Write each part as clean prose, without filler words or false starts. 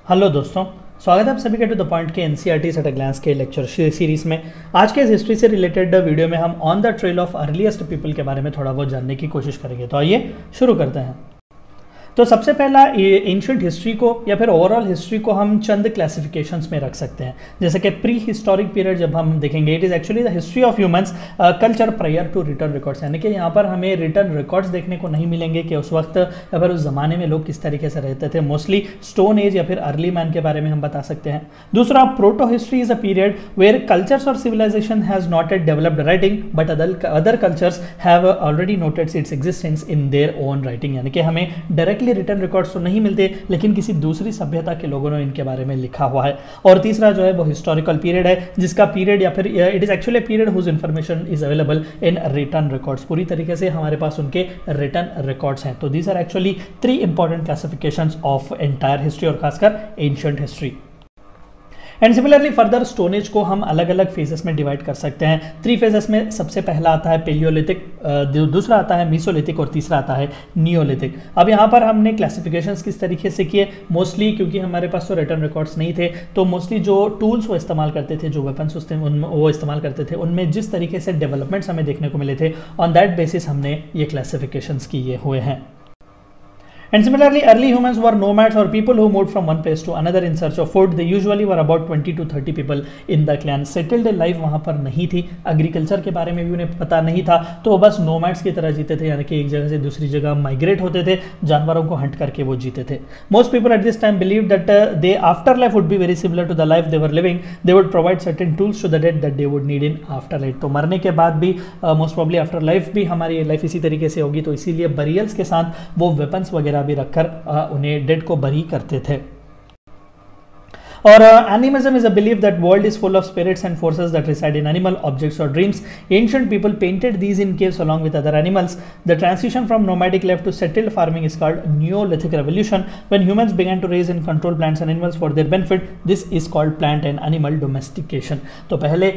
Hello दोस्तों, स्वागत है आप सभी का टू द पॉइंट के एनसीईआरटी एट अ ग्लांस के लेक्चर सीरीज में। आज के इस हिस्ट्री से रिलेटेड वीडियो में हम on the trail of earliest people के बारे में थोड़ा बहुत जानने की कोशिश करेंगे। तो आइए शुरू करते हैं। तो सबसे पहला एंशिएंट हिस्ट्री को या फिर ओवरऑल हिस्ट्री को हम चंद क्लासिफिकेशंस में रख सकते हैं। जैसे कि प्री हिस्टोरिक पीरियड जब हम देखेंगे, it is actually the history of humans culture prior to written records, यानी कि यहाँ पर हमें रिटर्न रिकॉर्ड्स देखने को नहीं मिलेंगे कि उस वक्त या फिर उस जमाने में लोग किस तरीके से रहते थे। मोस्टली स्टोन एज या फिर अर्ली मैन के बारे में हम बता सकते हैं। दूसरा, proto history is a period where cultures और civilization has not yet developed writing but other cultures have already noted its existence in their own writing, यानी कि हमें डायरेक्टली रिटर्न रिकॉर्ड्स तो नहीं मिलते लेकिन किसी दूसरी सभ्यता के लोगों ने इनके बारे में लिखा हुआ है। और तीसरा जो है वो हिस्टोरिकल पीरियड है, जिसका पीरियड या फिर it is actually period whose information is available in written records, पूरी तरीके से हमारे पास उनके रिटर्न रिकॉर्ड्स हैं। तो these are actually 3 important classifications of entire history और खासकर ancient history. And similarly further stone age को हम अलग अलग फेजेस में डिवाइड कर सकते हैं। 3 फेजेस में सबसे पहला आता है पेलियोलिथिक, दूसरा आता है मीसोलिथिक और तीसरा आता है नियोलिथिक। अब यहाँ पर हमने क्लासिफिकेशंस किस तरीके से किए, मोस्टली क्योंकि हमारे पास तो रिटर्न रिकॉर्ड्स नहीं थे, तो मोस्टली जो टूल्स वो इस्तेमाल करते थे, जो वेपन्स वो इस्तेमाल करते थे, उनमें जिस तरीके से डेवलपमेंट्स हमें देखने को मिले थे, ऑन दैट बेसिस हमने ये क्लासिफिकेशंस किए हुए हैं। And similarly, early humans were nomads or people who moved from one place to another in search of food. They usually were about 20 to 30 people in the clan. Settled life वहाँ पर नहीं थी, agriculture के बारे में भी उन्हें पता नहीं था, तो बस नोमैड्स की तरह जीते थे, यानी कि एक जगह से दूसरी जगह माइग्रेट होते थे, जानवरों को हंट करके वो जीते थे। Most people at this time believed that the afterlife would be very similar to the life they were living. They would provide certain tools to the dead that they would need in afterlife. तो मरने के बाद भी most probably after life भी हमारी life इसी तरीके से होगी, तो इसीलिए बरियल्स के साथ वो वेपन्स वगैरह भी रखकर उन्हें डेड को बरी करते थे। और animism is a belief that world is full of spirits and forces that reside in animal objects or dreams. Ancient people painted these in caves along with other animals. The transition from nomadic life to settled farming is called Neolithic revolution. When humans began to raise and control plants and animals for their benefit, this is called plant and animal domestication. तो पहले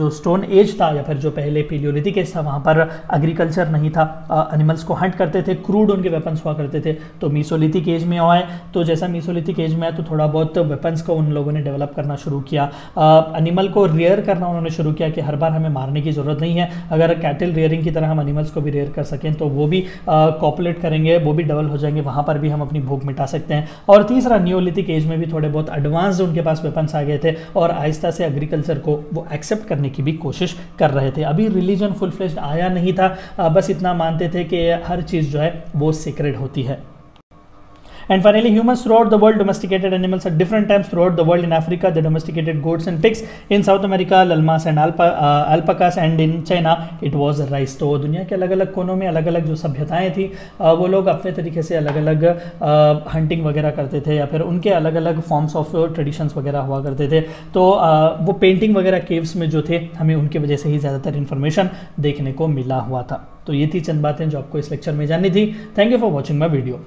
जो stone age था या फिर जो पहले palaeolithic as था, वहाँ पर एग्रीकल्चर नहीं था, एनिमल्स को हंट करते थे, क्रूड उनके वेपन्स हुआ करते थे। तो मीसोलिथिक एज में आए, तो जैसा मीसोलिथिक एज में आए तो थोड़ा बहुत वेपन्स को उन लोगों ने डेवलप करना शुरू किया। एनिमल को रियर करना उन्होंने शुरू किया कि हर बार हमें मारने की जरूरत नहीं है, अगर कैटल रियरिंग की तरह हम एनिमल्स को भी रियर कर सकें तो वो भी कॉपुलेट करेंगे, वो भी डबल हो जाएंगे, वहाँ पर भी हम अपनी भूख मिटा सकते हैं। और तीसरा, नियोलिथिक एज में भी थोड़े बहुत एडवांस्ड उनके पास वेपन्स आ गए थे और आहिस्ता से एग्रीकल्चर को वो एक्सेप्ट करने की भी कोशिश कर रहे थे। अभी रिलीजन फुल फ्लेज्ड आया नहीं था, बस इतना मानते थे कि हर चीज़ जो है वो सीक्रेट होती है। And finally, humans throughout the world domesticated animals at different times throughout the world. In Africa, they domesticated goats and pigs. In South America, llamas and alpacas, and in China, it was rice. तो दुनिया के अलग अलग कोनों में अलग अलग जो सभ्यताएं थी, वो लोग अपने तरीके से अलग अलग हंटिंग वगैरह करते थे या फिर उनके अलग अलग फॉर्म्स ऑफ ट्रेडिशंस वगैरह हुआ करते थे। तो वो पेंटिंग वगैरह केव्स में जो थे, हमें उनकी वजह से ही ज़्यादातर इन्फॉर्मेशन देखने को मिला हुआ था। तो ये थी चंद बातें जो आपको इस लेक्चर में जाननी थी। Thank you for watching my video.